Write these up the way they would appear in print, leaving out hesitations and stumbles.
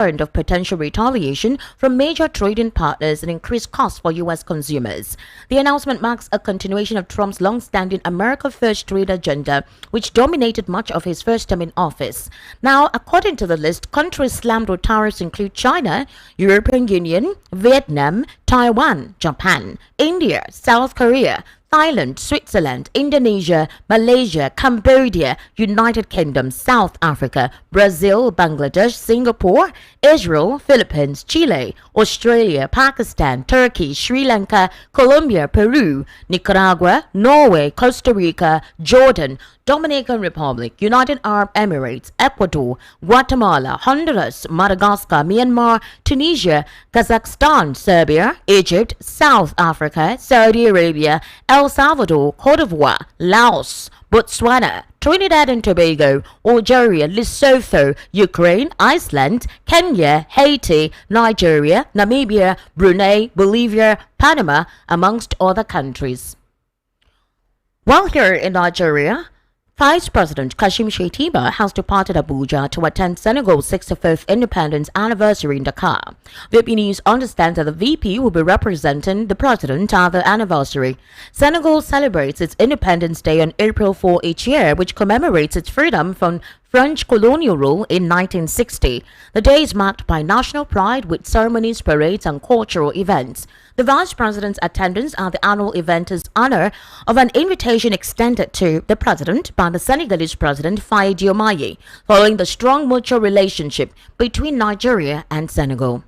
of potential retaliation from major trading partners and increased costs for U.S. consumers. The announcement marks a continuation of Trump's long-standing America First trade agenda, which dominated much of his first term in office. Now, according to the list, countries slammed with tariffs include China, European Union, Vietnam, Taiwan, Japan, India, South Korea, Thailand, Switzerland, Indonesia, Malaysia, Cambodia, United Kingdom, South Africa, Brazil, Bangladesh, Singapore, Israel, Philippines, Chile, Australia, Pakistan, Turkey, Sri Lanka, Colombia, Peru, Nicaragua, Norway, Costa Rica, Jordan, Dominican Republic, United Arab Emirates, Ecuador, Guatemala, Honduras, Madagascar, Myanmar, Tunisia, Kazakhstan, Serbia, Egypt, South Africa, Saudi Arabia, El Salvador, Cote d'Ivoire, Laos, Botswana, Trinidad and Tobago, Algeria, Lesotho, Ukraine, Iceland, Kenya, Haiti, Nigeria, Namibia, Brunei, Bolivia, Panama, amongst other countries. While here in Nigeria, Vice President Kashim Shettima has departed Abuja to attend Senegal's 65th independence anniversary in Dakar. VP News understands that the VP will be representing the president at the anniversary. Senegal celebrates its Independence Day on April 4 each year, which commemorates its freedom from French colonial rule in 1960. The day is marked by national pride with ceremonies, parades, and cultural events. The Vice President's attendance at the annual event is honor of an invitation extended to the President by the Senegalese President Faye Diomaye, following the strong mutual relationship between Nigeria and Senegal.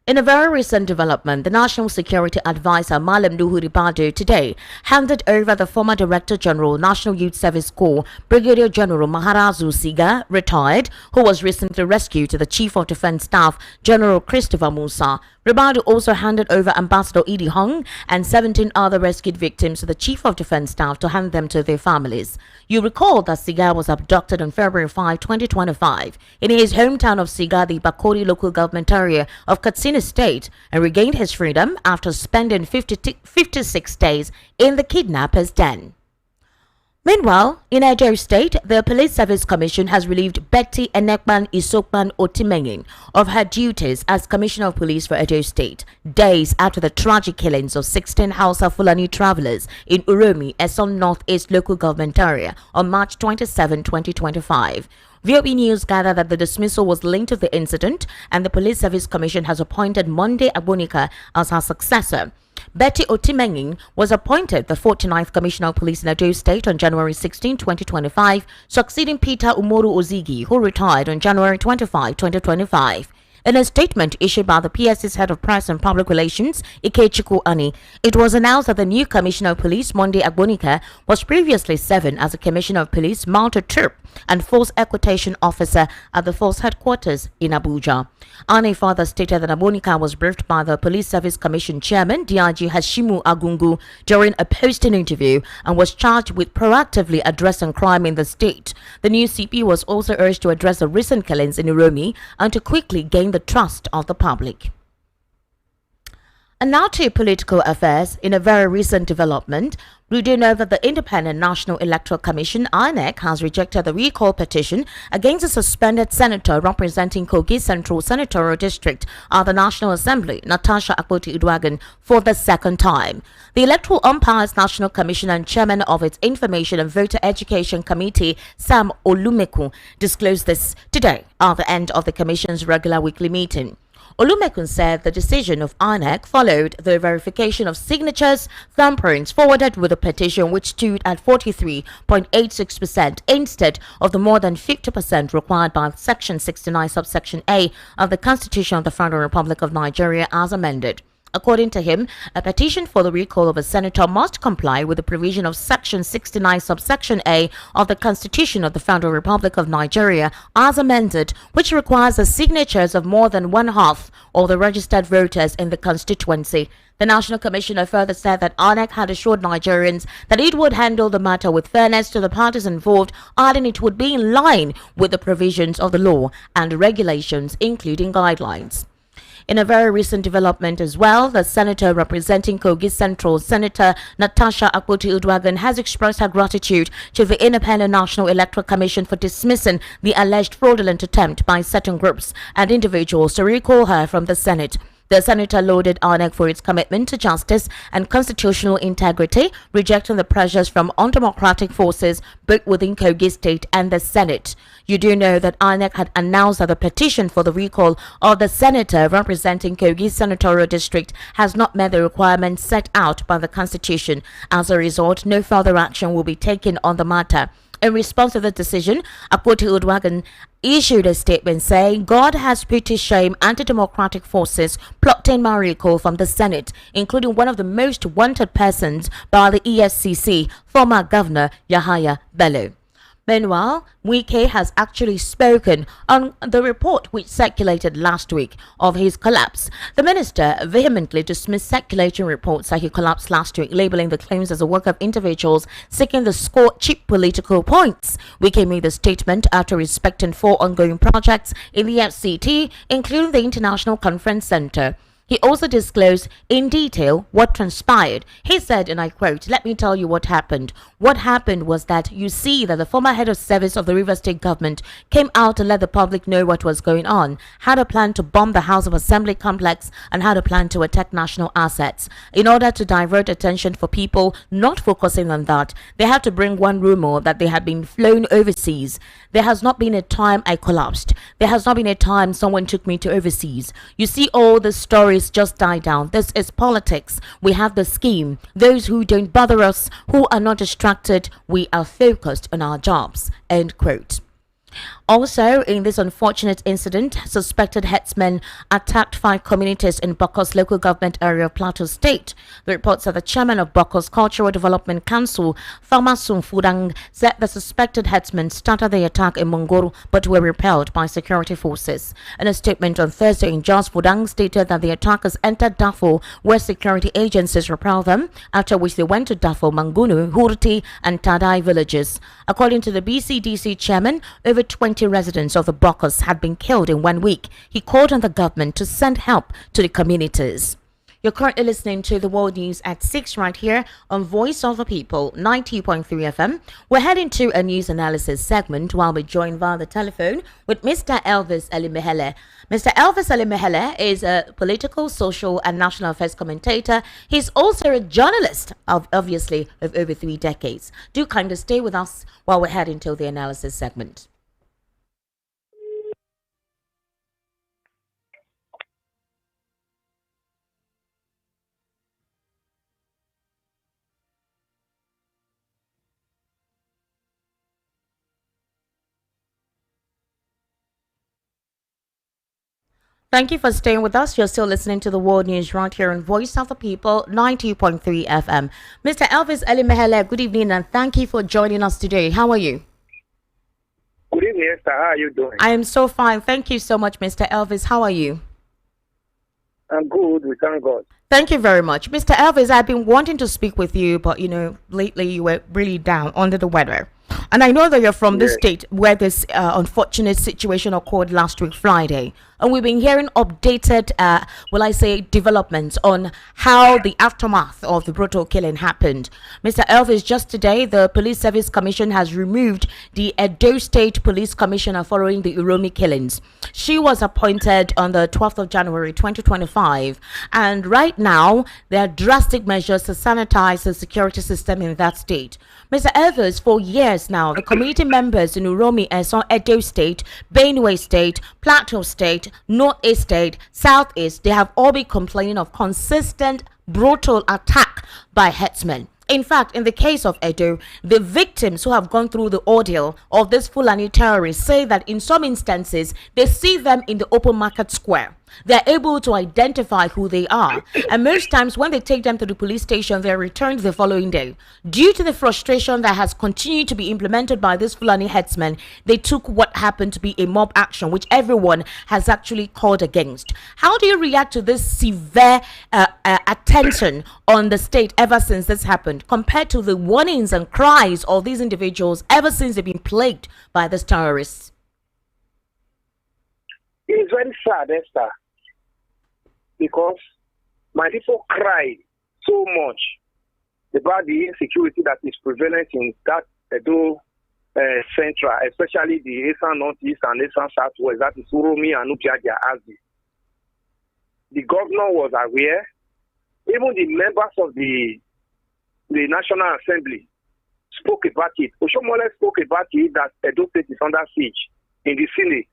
In a very recent development, the National Security Advisor Malam Nuhu Ribadu today handed over the former Director General, National Youth Service Corps, Brigadier General Maharazu Siga, retired, who was recently rescued, to the Chief of Defense Staff, General Christopher Musa. Ribadu also handed over Ambassador Idi Hong and 17 other rescued victims to the Chief of Defense Staff to hand them to their families. You recall that Siga was abducted on February 5, 2025 in his hometown of Siga, the Bakori local government area of Katsina State, and regained his freedom after spending 56 days in the kidnapper's den. Meanwhile, in Edo State, the Police Service Commission has relieved Betty Enekman Isokman Otimengin of her duties as Commissioner of Police for Edo State, days after the tragic killings of 16 Hausa Fulani travelers in Uromi, Eson Northeast local government area on March 27, 2025. VOB News gathered that the dismissal was linked to the incident, and the Police Service Commission has appointed Monday Agbonika as her successor. Betty Otimengin was appointed the 49th Commissioner of Police in Edo State on January 16, 2025, succeeding Peter Umoru Ozigi, who retired on January 25, 2025. In a statement issued by the PSC's Head of Press and Public Relations, Ikechukwu Ani, it was announced that the new Commissioner of Police, Monday Agbonika, was previously serving as a Commissioner of Police, Mounted Troop, and Force Equitation Officer at the Force Headquarters in Abuja. Ani further stated that Agbonika was briefed by the Police Service Commission Chairman, DIG Hashimu Agungu, during a posting interview and was charged with proactively addressing crime in the state. The new CP was also urged to address the recent killings in Uromi and to quickly gain the trust of the public. And now to political affairs. In a very recent development, we do know that the Independent National Electoral Commission, INEC, has rejected the recall petition against a suspended senator representing Kogi Central Senatorial District at the National Assembly, Natasha Akpoti-Uduaghan, for the second time. The Electoral Umpires National Commission and chairman of its Information and Voter Education Committee, Sam Olumeku, disclosed this today at the end of the Commission's regular weekly meeting. Olumekun said the decision of INEC followed the verification of signatures, thumbprints forwarded with the petition, which stood at 43.86% instead of the more than 50% required by Section 69 subsection A of the Constitution of the Federal Republic of Nigeria as amended. According to him, a petition for the recall of a senator must comply with the provision of Section 69 subsection A of the Constitution of the Federal Republic of Nigeria as amended, which requires the signatures of more than one half of the registered voters in the constituency. The National Commissioner further said that INEC had assured Nigerians that it would handle the matter with fairness to the parties involved, adding it would be in line with the provisions of the law and regulations, including guidelines. In a very recent development as well, the senator representing Kogi Central, Senator Natasha Akpoti-Uduaghan, has expressed her gratitude to the Independent National Electoral Commission for dismissing the alleged fraudulent attempt by certain groups and individuals to recall her from the Senate. The senator lauded INEC for its commitment to justice and constitutional integrity, rejecting the pressures from undemocratic forces both within Kogi State and the Senate. You do know that INEC had announced that the petition for the recall of the senator representing Kogi Senatorial District has not met the requirements set out by the Constitution. As a result, no further action will be taken on the matter. In response to the decision, Akpoti-Uduaghan issued a statement saying God has put to shame anti-democratic forces plotting my recall from the Senate, including one of the most wanted persons by the EFCC, former Governor Yahaya Bello. Meanwhile, Wike has actually spoken on the report which circulated last week of his collapse. The minister vehemently dismissed circulating reports that he collapsed last week, labeling the claims as a work of individuals seeking to score cheap political points. Wike made the statement after inspecting 4 ongoing projects in the FCT, including the International Conference Center. He also disclosed in detail what transpired. He said, and I quote, "Let me tell you what happened. What happened was that you see that the former head of service of the River State government came out to let the public know what was going on, had a plan to bomb the House of Assembly complex, and had a plan to attack national assets. In order to divert attention for people not focusing on that, they had to bring one rumor that they had been flown overseas. There has not been a time I collapsed. There has not been a time someone took me to overseas. You see, all the stories just die down. This is politics. We have the scheme. Those who don't bother us, who are not distracted, we are focused on our jobs." End quote. Also, in this unfortunate incident, suspected headsmen attacked 5 communities in Bokos local government area of Plateau State. The reports of the chairman of Bokos Cultural Development Council, Farmasun Fudang, said the suspected headsmen started the attack in Mongoro but were repelled by security forces. In a statement on Thursday, Jos Fudang stated that the attackers entered Dafo where security agencies repelled them, after which they went to Dafo, Mangunu, Hurti, and Tadai villages. According to the BCDC chairman, over 20 residents of the Bokos had been killed in 1 week. He called on the government to send help to the communities. You're currently listening to the World News at 6 right here on Voice of the People, 90.3 FM. We're heading to a news analysis segment while we're joined via the telephone with Mr. Elvis Alimehele. Mr. Elvis Alimehele is a political, social, and national affairs commentator. He's also a journalist, obviously, of over 3 decades. Do kind of stay with us while we're heading to the analysis segment. Thank you for staying with us. You're still listening to the World News right here on Voice of the People, 90.3 FM. Mr. Elvis Alimehele, good evening and thank you for joining us today. How are you? Good evening, Esther. How are you doing? I am so fine. Thank you so much, Mr. Elvis. How are you? I'm good. We thank God. Thank you very much. Mr. Elvis, I've been wanting to speak with you, but lately you were really down under the weather. And I know that you're from the state where this unfortunate situation occurred last week, Friday. And we've been hearing updated, developments on how the aftermath of the brutal killing happened. Mr. Elvis, just today, the Police Service Commission has removed the Edo State Police Commissioner following the Uromi killings. She was appointed on the 12th of January 2025. And right now, there are drastic measures to sanitize the security system in that state. Mr. Elvis, for years now, the community members in Uromi, Edo State, Benue State, Plateau State, Northeast State, Southeast, they have all been complaining of consistent brutal attack by herdsmen. In fact, in the case of Edo, the victims who have gone through the ordeal of this Fulani terrorists say that in some instances, they see them in the open market square. They're able to identify who they are. And most times when they take them to the police station, they're returned the following day. Due to the frustration that has continued to be implemented by this Fulani headsmen, they took what happened to be a mob action, which everyone has actually called against. How do you react to this severe attention on the state ever since this happened, compared to the warnings and cries of these individuals ever since they've been plagued by these terrorists? It's very sad, Esther. because my people cried so much about the insecurity that is prevalent in that Edo Central, especially the Eastern Northeast and Eastern Southwest, that is Uromi and Upiadia Azi. The governor was aware. Even the members of the National Assembly spoke about it. Oshomole spoke about it that Edo State is under siege in the Senate.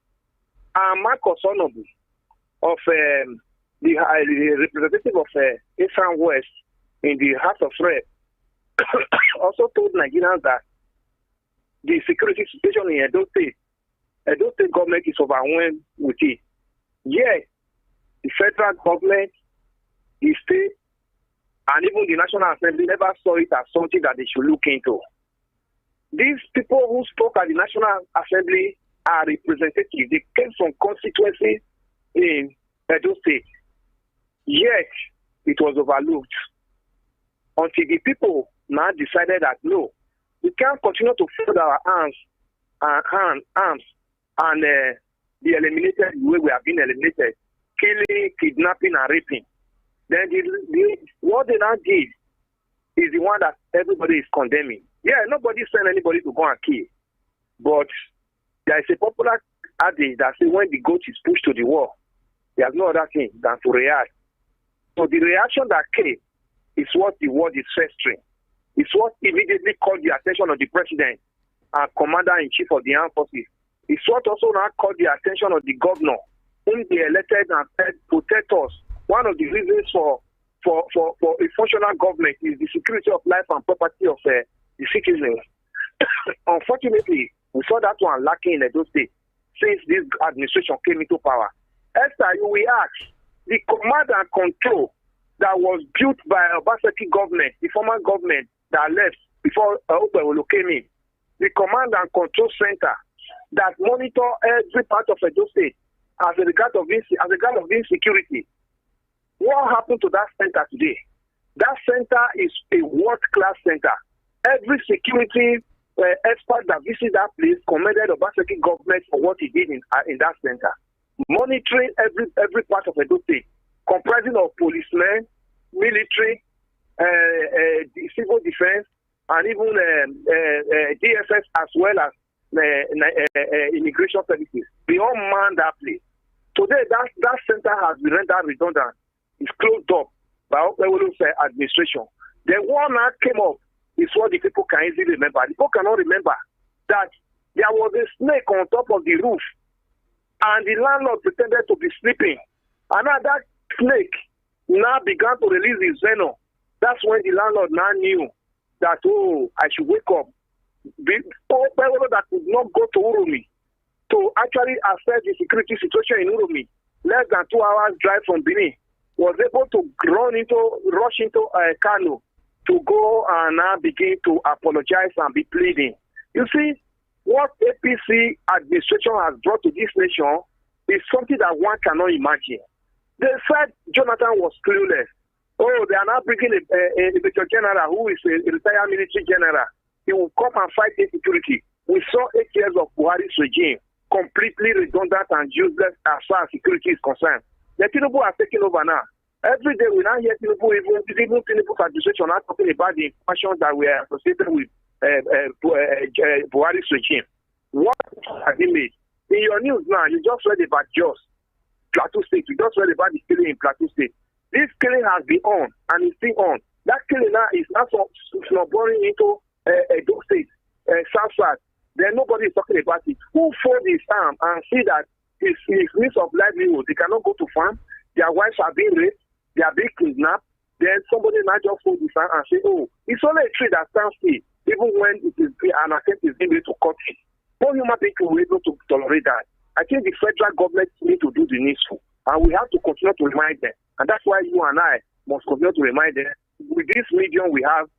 And Marcus Onobu of the representative of Eastern West in the House of Rep also told Nigerians that the security situation in Edo State government is overwhelmed with it. Yet, the federal government, the state, and even the National Assembly never saw it as something that they should look into. These people who spoke at the National Assembly are representatives. They came from constituencies in Edo State. Yet, it was overlooked until the people now decided that no, we can't continue to fold our arms and be eliminated the way we have been eliminated, killing, kidnapping, and raping. Then what they now did is the one that everybody is condemning. Yeah, nobody sent anybody to go and kill. But there is a popular adage that says when the goat is pushed to the wall, there's no other thing than to react. So the reaction that came is what the word is festering. It's what immediately called the attention of the president and commander-in-chief of the armed forces. It's what also now called the attention of the governor, whom they elected and said protect us. One of the reasons for a functional government is the security of life and property of the citizens. Unfortunately, we saw that one lacking in Edo State since this administration came into power. Esther, you will ask, the command and control that was built by Obaseki government, the former government that left before Obewolo came in, the command and control center that monitor every part of Edo State as a regard of insecurity. What happened to that center today? That center is a world-class center. Every security expert that visited that place commended Obaseki government for what he did in that center. Monitoring every part of Edo State, comprising of policemen, military, civil defense, and even DSS as well as immigration services. They all man that place. Today, that center has been rendered redundant. It's closed up by Obewolo's administration. The one that came up is what the people can easily remember. The people cannot remember that there was a snake on top of the roof, and the landlord pretended to be sleeping. And now that snake now began to release his venom. That's when the landlord now knew that, oh, I should wake up. Obewolo that could not go to Uromi to actually assess the security situation in Uromi, less than 2 hours drive from Benin, was able to rush into Kano to go and now begin to apologize and be pleading. You see, what APC administration has brought to this nation is something that one cannot imagine. They said Jonathan was clueless. Oh, they are now bringing a Major General who is a retired military general. He will come and fight insecurity. We saw 8 years of Buhari's regime, completely redundant and useless as far as security is concerned. The Tinubu are taking over now. Every day we now hear Tinubu, even Tinubu's administration are talking about the information that we are associated with Buhari's regime. What has he made? In your news now, you just read about Plateau State. You just read about the killing in Plateau State. This killing has been on and is still on. That killing now is now snowballing into Edo State, South. Then nobody is talking about it. Who fold his arm and see that his means of livelihood, they cannot go to farm, their wives are being raped, they are being kidnapped, then somebody now just fold his arm and say, oh, it's only a tree that stands still, even when it is an attempt is being made to cut it. No human being will be able to tolerate that. I think the federal government need to do the needful, and we have to continue to remind them. And that's why you and I must continue to remind them with this medium we have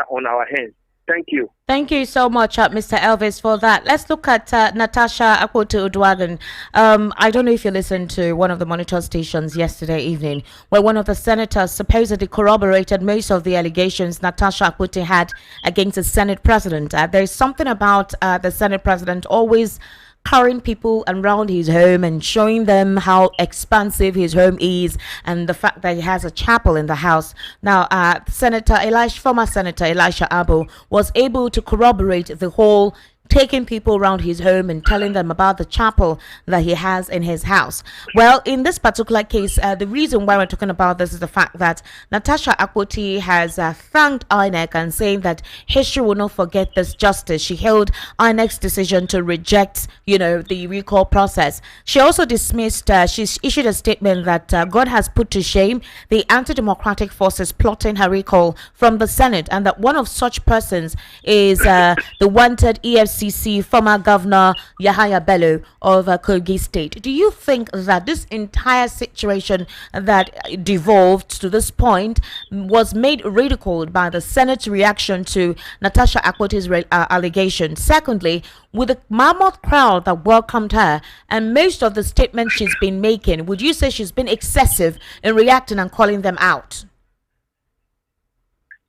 on our hands. Thank you. Thank you so much, Mr. Elvis, for that. Let's look at Natasha Akpoti-Uduaghan. I don't know if you listened to one of the monitor stations yesterday evening, where one of the senators supposedly corroborated most of the allegations Natasha Akpoti had against the Senate president. There's something about the Senate president always carrying people around his home and showing them how expansive his home is and the fact that he has a chapel in the house. Now, former Senator Elisha Abbo was able to corroborate the whole taking people around his home and telling them about the chapel that he has in his house. Well, in this particular case, the reason why we're talking about this is the fact that Natasha Akpoti has thanked INEC and saying that history will not forget this justice. She hailed INEC's decision to reject, the recall process. She also dismissed, she's issued a statement that God has put to shame the anti-democratic forces plotting her recall from the Senate, and that one of such persons is the wanted EFCC former governor Yahaya Bello of Kogi State. Do you think that this entire situation that devolved to this point was made ridiculed by the Senate's reaction to Natasha Akpoti's allegation? Secondly, with the mammoth crowd that welcomed her and most of the statements she's been making, would you say she's been excessive in reacting and calling them out?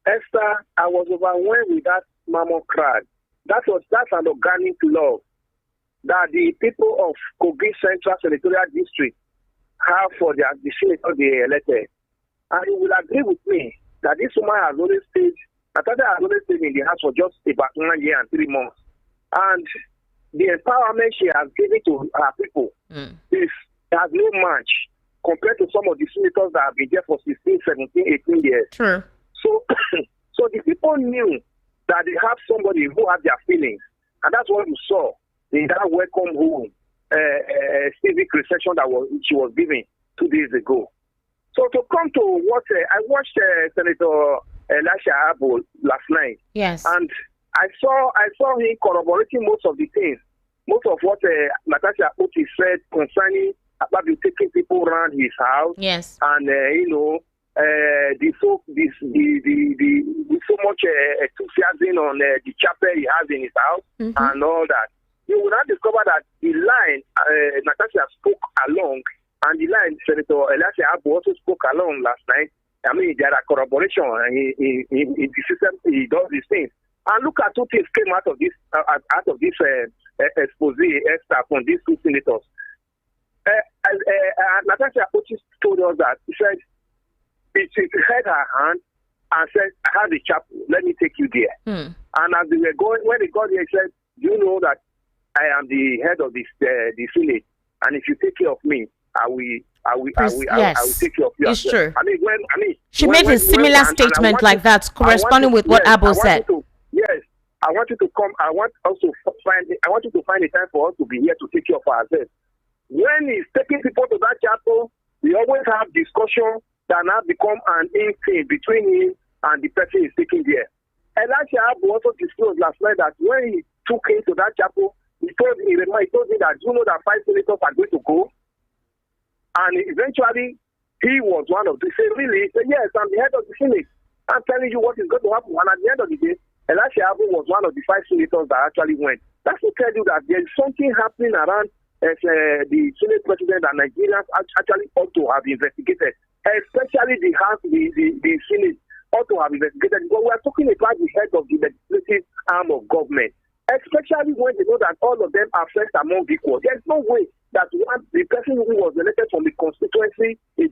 Esther, I was overwhelmed with that mammoth crowd. That's an organic law that the people of Kogi Central Senatorial District have for the senator they elected. And you will agree with me that this woman has only stayed, Natasha has only stayed in the house for just about 1 year and 3 months. And the empowerment she has given to her people has no match compared to some of the senators that have been there for 16, 17, 18 years. True. So the people knew that they have somebody who had their feelings. And that's what you saw in that welcome home civic reception that she was giving 2 days ago. So to come to what I watched Senator Elisha Abbo last night. Yes. And I saw him corroborating most of the things, most of what Natasha Akpoti said concerning about taking people around his house. Yes. And so much enthusiasm on the chapel he has in his house and all that. You will not discover that the line Natasha spoke along and the line Senator Elisha Abbo also spoke along last night. I mean, there are corroboration and in the system he does these things. And look at 2 things came out of this expose from these 2 senators. Natasha Akpoti told us that he said she held her hand and said, I have a chapel, let me take you there. And as they were going, when they got there, he said, do you know that I am the head of the Senate, and if you take care of me, I will take care of you. It's true. She made a similar statement like that, corresponding with what Abbo said. Yes, I want you to come. I want you to find a time for us to be here to take care of ourselves. When he's taking people to that chapel, we always have discussion that now become an instinct between him and the person he's taking there. Elisha Abbo also disclosed last night that when he took him to that chapel, he told him that you know that 5 senators are going to go. And eventually, he was one of them. He said, really? He said, yes, I'm the head of the Senate. I'm telling you what is going to happen. And at the end of the day, Elisha Abbo was one of the 5 senators that actually went. That's to tell you that there's something happening around the Senate president that Nigerians actually ought to have investigated. Especially the Senate ought to have investigated. But we are talking about the head of the legislative arm of government. Especially when they know that all of them are first among equals. There's no way that the person who was elected from the constituency, a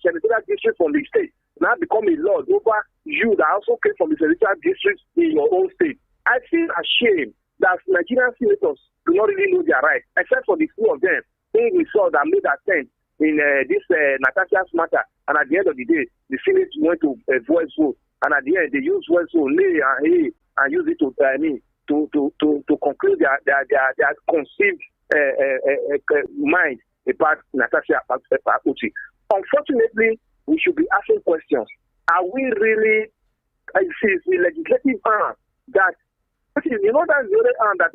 senatorial district from the state, now become a lord over you that also came from the senatorial district in your own state. I feel ashamed that Nigerian senators do not really know their rights, except for the few of them whom we saw that made attempt in this Natasha's matter. And at the end of the day, the Senate went to voice vote. And at the end, they used voice vote, and use it to conclude their conceived mind about Natasha Akpoti. Unfortunately, we should be asking questions. Are we really, the legislative arm that, that's the only arm that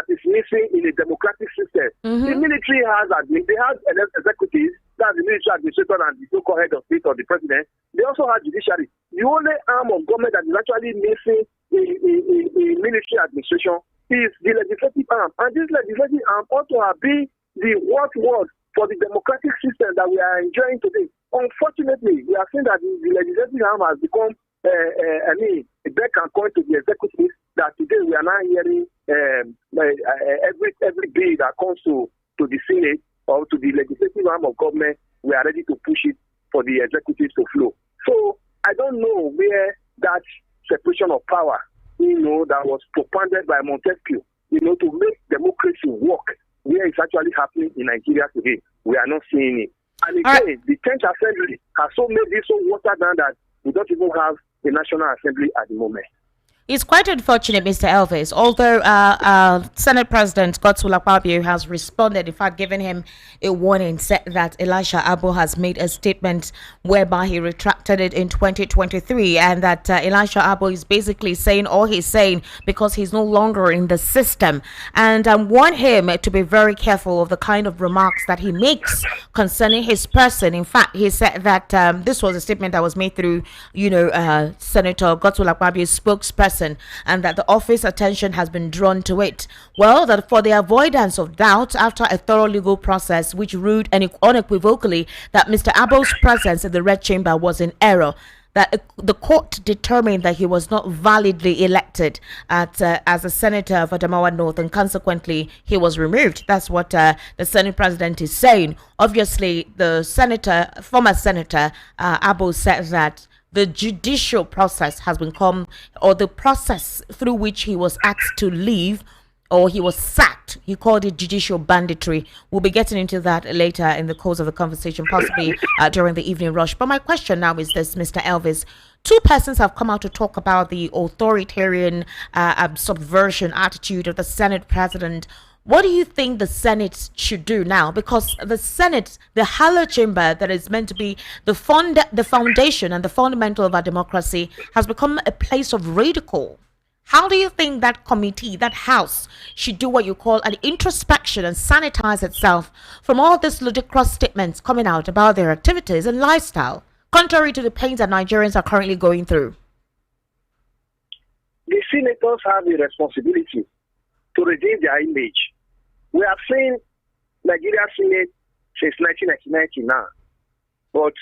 is missing in a democratic system. The military has executives, that's the military administrator and the so-called head of state or the president. They also have judiciary. The only arm of government that is actually missing in military administration is the legislative arm. And this legislative arm ought to have been the watchword for the democratic system that we are enjoying today. Unfortunately, we are seeing that the legislative arm has become a beck and point to the executive, that today we are now hearing every bill that comes to the Senate or to the legislative arm of government, we are ready to push it for the executives to flow. So I don't know where that separation of power, that was propounded by Montesquieu, to make democracy work, where it's actually happening in Nigeria today. We are not seeing it. And again, the 10th Assembly has so made this so watered down that we don't even have a National Assembly at the moment. It's quite unfortunate, Mr. Elvis, although Senate President Godswill Akpabio has responded, in fact, giving him a warning, said that Elisha Abbo has made a statement whereby he retracted it in 2023, and that Elisha Abbo is basically saying all he's saying because he's no longer in the system, and warn him to be very careful of the kind of remarks that he makes concerning his person. In fact, he said that this was a statement that was made through, Senator Godswill Akpabio's spokesperson, and that the office attention has been drawn to it. Well, that for the avoidance of doubt, after a thorough legal process which ruled unequivocally that Mr. Abbo's presence in the Red Chamber was in error, that the court determined that he was not validly elected as a senator of Adamawa North, and consequently he was removed. That's what the Senate President is saying. Obviously, the former senator Abbo said that the judicial process has become, or the process through which he was asked to leave, or he was sacked, he called it judicial banditry. We'll be getting into that later in the course of the conversation, possibly during the evening rush. But my question now is this, Mr. Elvis. Two persons have come out to talk about the authoritarian subversion attitude of the Senate President. What do you think the Senate should do now? Because the Senate, the higher chamber that is meant to be the foundation and the fundamental of our democracy, has become a place of ridicule. How do you think that committee, that house, should do what you call an introspection and sanitize itself from all these ludicrous statements coming out about their activities and lifestyle, contrary to the pains that Nigerians are currently going through? The senators have a responsibility to redeem their image. We have seen Nigeria Senate since 1990 now. But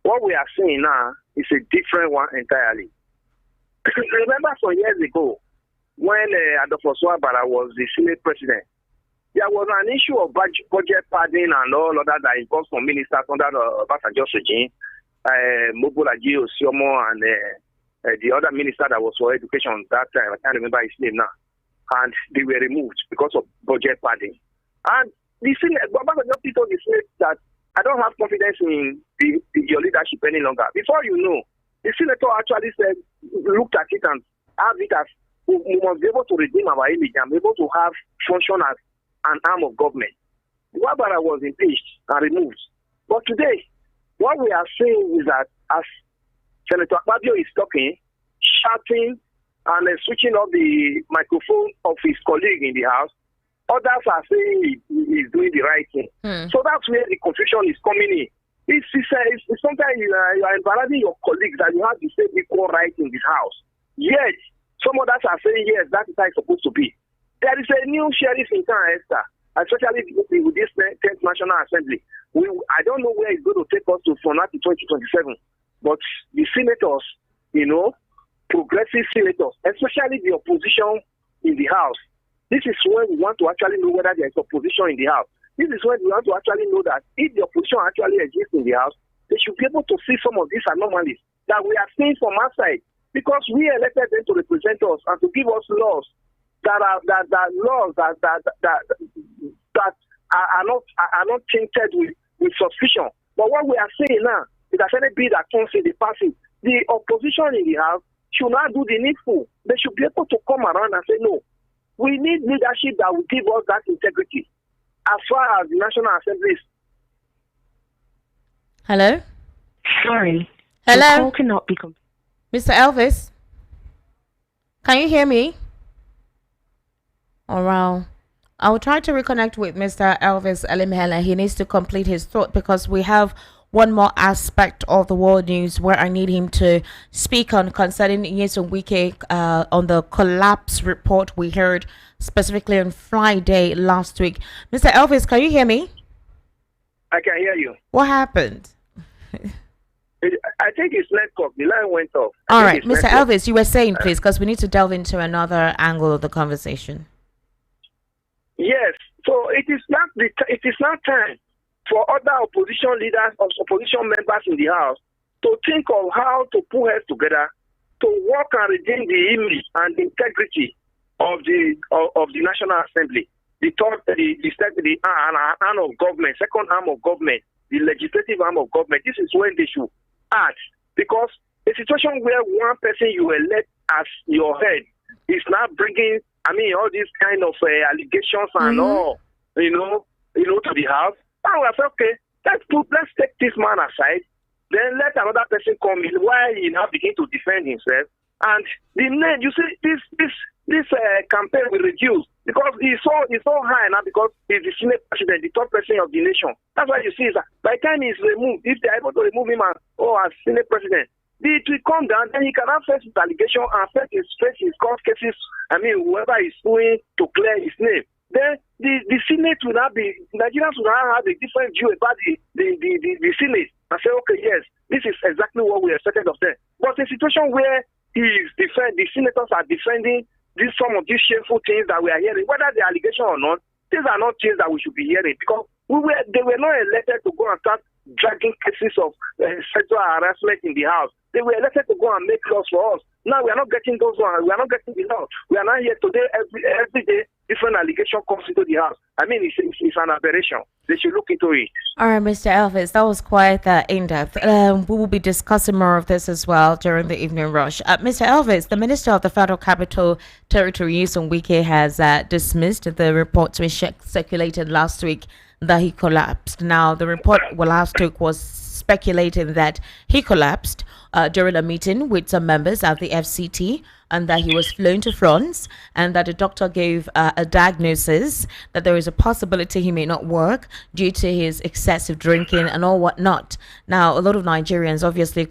what we are seeing now is a different one entirely. Remember some years ago when Adolfo Suabara was the Senate President, there was an issue of budget padding and all of that involved some ministers under the Obasanjo regime, Mobolaji Osiomo and the other minister that was for education that time. I can't remember his name now. And they were removed because of budget padding. And the Senate, Obasanjo told the Senate that I don't have confidence in your leadership any longer. Before you know, the senator actually said, looked at it and have it as we must be able to redeem our image and be able to have function as an arm of government. Wabara was impeached and removed. But today, what we are saying is that as Senator Akpabio is talking, shouting, and switching off the microphone of his colleague in the house, others are saying he's doing the right thing. So that's where the confusion is coming in. It's sometimes you are embarrassing your colleagues that you have the same equal right in this house. Yet, some others are saying, yes, that is how it's supposed to be. There is a new sheriff in town, Esther, especially with this 10th National Assembly. I don't know where it's going to take us to from now to 2027. But the senators, progressive senators, especially the opposition in the House. This is when we want to actually know whether there is opposition in the House. This is when we want to actually know that if the opposition actually exists in the House, they should be able to see some of these anomalies that we are seeing from outside, because we elected them to represent us and to give us laws that are not tainted with suspicion. But what we are saying now is that any bill that comes in the passing, the opposition in the House should not do the needful. They should be able to come around and say, no, we need leadership that will give us that integrity as far as the National Assembly is. Hello? Sorry. Hello? The call cannot be Mr. Elvis? Can you hear me? All right. I will try to reconnect with Mr. Elvis Elimhela. He needs to complete his thought because we have one more aspect of the world news where I need him to speak on concerning Nyesom Wike on the collapse report we heard specifically on Friday last week. Mr. Elvis, can you hear me? I can hear you. What happened? I think it's network. The line went off. All right, Mr. Elvis, you were saying, please, because we need to delve into another angle of the conversation. Yes. So it is now time for other opposition leaders or opposition members in the House to think of how to put heads together to work and regain the image and the integrity of the National Assembly, the arm of government, second arm of government, the legislative arm of government. This is when they should act, because a situation where one person you elect as your head is now bringing, all these kind of allegations and all, to the House. Now I said, okay, let's take this man aside. Then let another person come in while he now begin to defend himself. And the name, you see, this campaign will reduce because he's so high now because he's the Senate president, the top person of the nation. That's why you see that by the time he's removed, if they're able to remove him as Senate president, it will come down, then he cannot face his allegation and face his court cases. Whoever is suing to clear his name. Then the Senate will not be, Nigerians will not have a different view about the Senate and say, okay, yes, this is exactly what we expected of them. But a situation where the senators are defending some of these shameful things that we are hearing, whether the allegation or not, these are not things that we should be hearing because they were not elected to go and start dragging cases of sexual harassment in the House. They were elected to go and make laws for us. Now we are not getting those ones. We are not getting the law. We are not here today. Every day, different allegation comes into the House. It's an aberration. They should look into it. All right, Mr. Elvis, that was quite in-depth. We will be discussing more of this as well during the evening rush. Mr. Elvis, the Minister of the Federal Capital Territory, Wike, has dismissed the reports which circulated last week that he collapsed. Now, the report last week was speculating that he collapsed during a meeting with some members of the FCT and that he was flown to France and that the doctor gave a diagnosis that there is a possibility he may not work due to his excessive drinking and all whatnot. Now, a lot of Nigerians obviously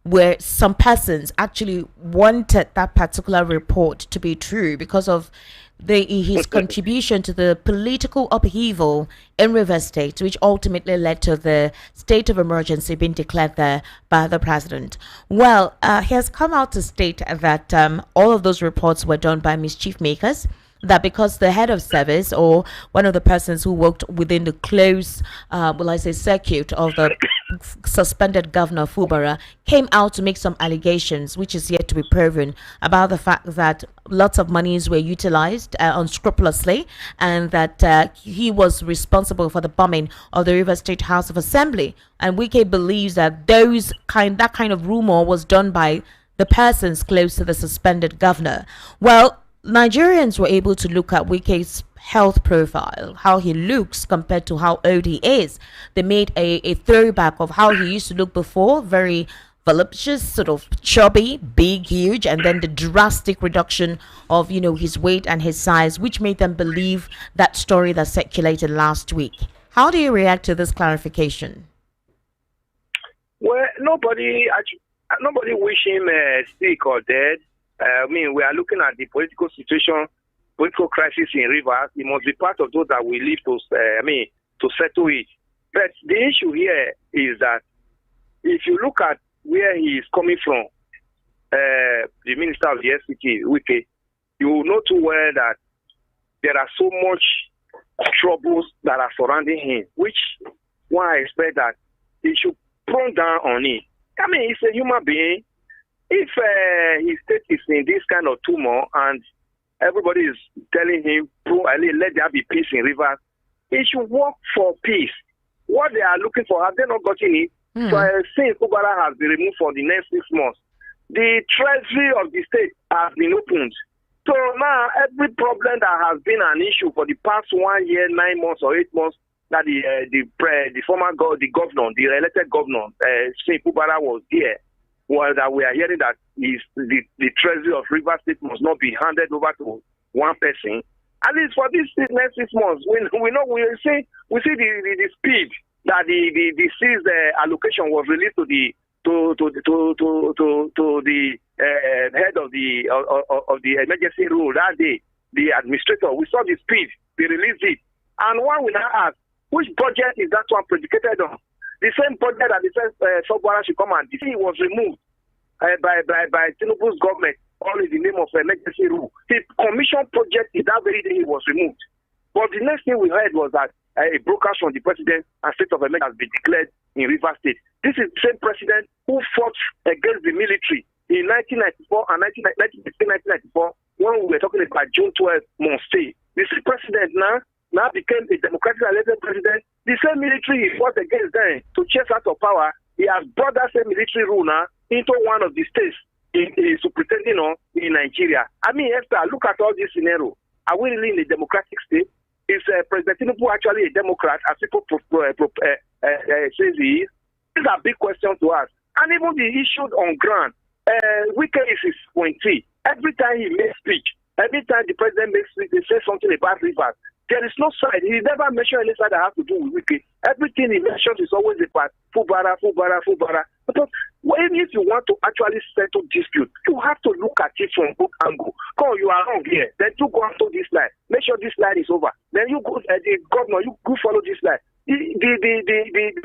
where some persons actually wanted that particular report to be true because of his contribution to the political upheaval in Rivers State, which ultimately led to the state of emergency being declared there by the president. Well, he has come out to state that all of those reports were done by mischief makers, that because the head of service or one of the persons who worked within the close, circuit of the suspended governor Fubara came out to make some allegations, which is yet to be proven, about the fact that lots of monies were utilized unscrupulously and that he was responsible for the bombing of the River State House of Assembly. And Wike believes that that kind of rumor was done by the persons close to the suspended governor. Well, Nigerians were able to look at Wike's health profile, how he looks compared to how old he is. They made a throwback of how he used to look before, very voluptuous, sort of chubby, big, huge, and then the drastic reduction of, his weight and his size, which made them believe that story that circulated last week. How do you react to this clarification? Well, nobody wish him sick or dead. We are looking at the political situation, political crisis in Rivers. It must be part of those that we live to settle it. But the issue here is that if you look at where he is coming from, the Minister of the FCT, Wike, you will know too well that there are so much troubles that are surrounding him, which one I expect that he should prone down on it. He's a human being. If his state is in this kind of tumor and everybody is telling him, let there be peace in Rivers, he should work for peace. What they are looking for, have they not gotten it? So since Kubara has been removed for the next 6 months, the treasury of the state has been opened. So now every problem that has been an issue for the past 1 year, 9 months or 8 months, that the elected governor, Saint Kubara was there, well, that we are hearing that the treasury of Rivers State must not be handed over to one person. At least for this next 6 months, we see the speed that the seized allocation was released to the head of the emergency rule that day, the administrator. We saw the speed they released it, and one will now ask, which budget is that one predicated on? The same budget that the first Sobara should come and see was removed by Tinubu's government, all in the name of emergency rule. The commission project is that very day it was removed. But the next thing we heard was that a broadcast from the president and state of emergency has been declared in Rivers State. This is the same president who fought against the military in 1994 and 1994 when we were talking about June 12th Monstay. The same president now became a democratically elected president. The same military he fought against them to chase out of power. He has brought that same military rule now into one of the states in Nigeria. I mean, Esther, look at all this scenario. Are we really in a democratic state? Is President Tinubu actually a Democrat, as people say he is? These are big questions to ask. And even the issues on ground, Wike is his appointee. Every time he makes speech, every time the president makes speech, they say something about Rivers. There is no side. He never mentioned any side that has to do with Wike. Everything he mentions is always about Fubara. But if you want to actually settle dispute, you have to look at it from both angles. Come, you are wrong here. Then you go onto this line. Make sure this line is over. Then you go, the governor, you go follow this line. The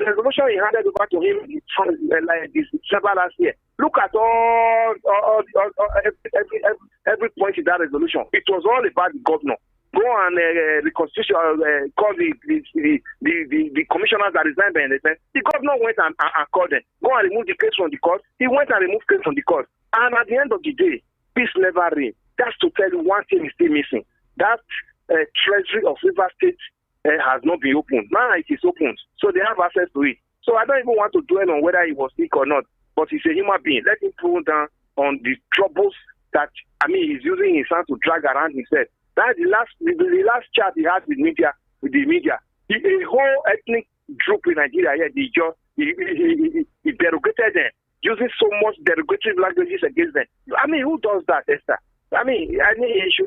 resolution he handed over to him like this December last year. Look at every point in that resolution. It was all about the governor. Go and reconstitution, call the commissioners that resigned by NSN. The governor went and called them. Go and remove the case from the court. He went and removed case from the court. And at the end of the day, peace never reigned. That's to tell you one thing is still missing. That treasury of River State has not been opened. Now it is opened. So they have access to it. So I don't even want to dwell on whether he was sick or not. But he's a human being. Let him pull down on the troubles that, he's using his hand to drag around himself. That's the last chat he had with the media. The whole ethnic group in Nigeria here, he derogated them, using so much derogatory languages against them. Who does that, Esther?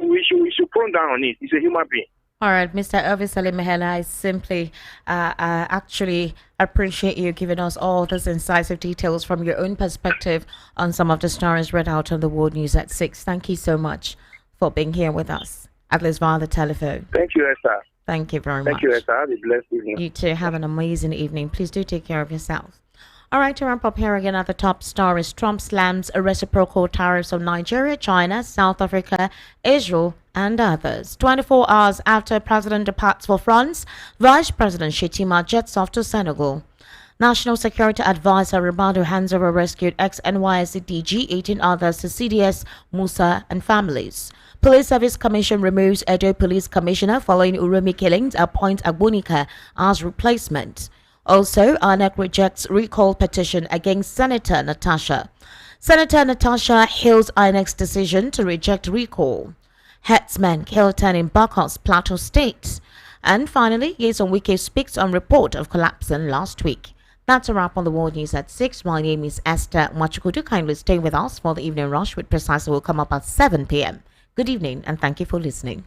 We should prone down on it. He's a human being. All right, Mr. Elvis Ali Mehela, I simply actually appreciate you giving us all those incisive details from your own perspective on some of the stories read out on the World News at 6. Thank you so much for being here with us, at least via the telephone. Thank you, Esther. Thank you very much. Thank you, Esther. Have a blessed evening. You too. Have an amazing evening. Please do take care of yourself. All right, to wrap up here again at the top stories, Trump slams reciprocal tariffs on Nigeria, China, South Africa, Israel, and others. 24 hours after President departs for France, Vice President Shettima jets off to Senegal. National Security Advisor Ribadu hands over rescued ex-NYSC DG, 18 others to CDS, Musa, and families. Police Service Commission removes Edo Police Commissioner following Uromi killings, appoints Agbonika as replacement. Also, INEC rejects recall petition against Senator Natasha. Senator Natasha hails INEC's decision to reject recall. Herdsmen killed 10 in Bakos, Plateau State. And finally, Yeson Wike speaks on report of collapsing last week. That's a wrap on the World News at 6. My name is Esther Machukudu. Kindly stay with us for the evening rush, which precisely will come up at 7 p.m. Good evening and thank you for listening.